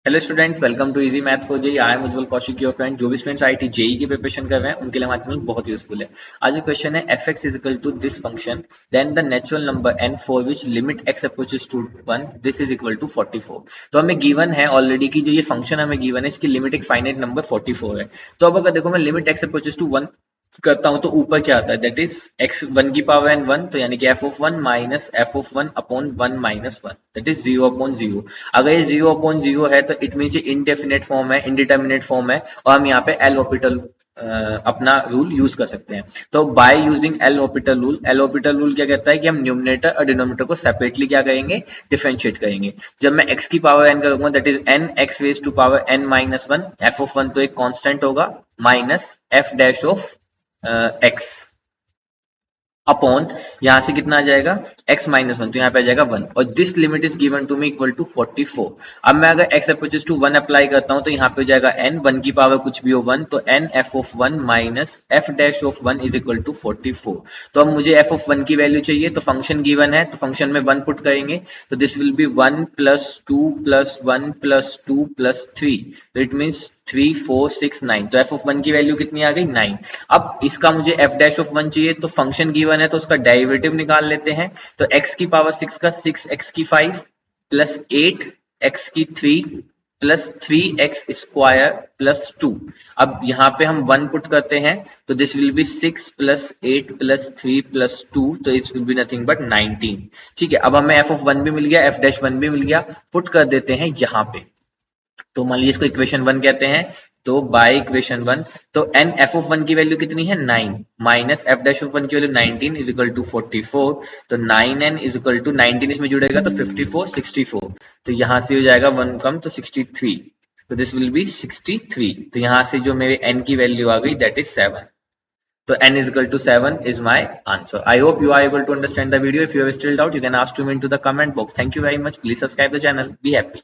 Hello students, welcome to easy math for JEE. I am Ujjwal Kaushik, your friend. जो भी students IIT JEE की preparation कर रहे हैं उनके लिए हमारा चैनल बहुत यूजफुल है। आज क्वेश्चन है f x is equal to this function then the natural number n for which limit x approaches to 1 this is equal to 44। तो हमें गिवन है ऑलरेडी की जो ये फंक्शन हमें गिवन है इसकी लिमिट एक फाइनाइट नंबर 44 है। तो अब अगर देखो मैं लिमिट एक्स अप्रोचेस टू 1 करता हूं तो ऊपर क्या आता है, दैट इज एक्स 1 की पावर एन 1, तो यानी कि F of 1 minus F of 1 upon 1 minus 1, that is 0 upon 0। अगर ये 0 अपॉन 0 है तो इट मीन्स ये इनडेफिनेट फॉर्म है, इनडिटर्मिनेट फॉर्म है, और हम यहाँ पे एल ऑर्बिटल अपना रूल यूज कर सकते हैं। तो by using L orbital rule, L orbital rule क्या कहता है कि हम न्यूमरेटर और डिनोमिनेटर को सेपरेटली क्या करेंगे, डिफरेंशिएट करेंगे। जब मैं x की पावर n करूंगा that is n x raise to power n minus 1, f of 1 तो एक कांस्टेंट होगा, minus f dash of x upon यहां से कितना आ जाएगा x माइनस 1, तो यहाँ पे आ जाएगा 1, और this limit is given to me equal to 44। अब मैं अगर x अप्रोचेस टू 1 अप्लाई करता हूं तो यहाँ पे हो जाएगा n 1 की पावर कुछ भी हो 1, तो n f of 1 minus f dash of 1 is equal to 44। तो अब मुझे f ऑफ 1 की वैल्यू चाहिए, तो फंक्शन गिवन है तो फंक्शन में 1 पुट करेंगे, तो this will be 1 plus 2 plus 1 plus 2 plus 3, तो इट मीन्स 3 4 6 9, तो f ऑफ 1 की वैल्यू कितनी आ गई 9। अब इसका मुझे f डैश ऑफ 1 चाहिए, तो फंक्शन गिवन है तो उसका डेरिवेटिव निकाल लेते हैं। तो x की पावर 6 का 6x की 5 प्लस 8x की 3 प्लस 3x स्क्वायर प्लस 2। अब यहाँ पे हम 1 पुट करते हैं, तो this will be 6 plus 8 plus 3 plus 2, तो it's will be nothing but 19। ठीक है, अब हमें f ऑफ 1 भी मिल गया, f डैश 1 भी मिल गया, पुट कर देते हैं यहाँ पे। तो मान लीजिए इसको इक्वेशन 1 कहते हैं, तो बाय इक्वेशन 1, तो एन एफ ऑफ 1 की वैल्यू कितनी है 9, माइनस एफ डैश ऑफ 1 की वैल्यू 19 इज इक्वल टू 44, तो 9n इज इक्वल टू 19 इसमें जुड़ेगा तो 54 64, तो यहां से हो जाएगा 1 कम तो 63, तो दिस विल बी 63। तो यहां से जो मेरे n की वैल्यू आ गई that is 7। So n is equal to 7 is my answer. I hope you are able to understand the video. If you have still doubt, you can ask to me into the comment box. Thank you very much. Please subscribe the channel. Be happy.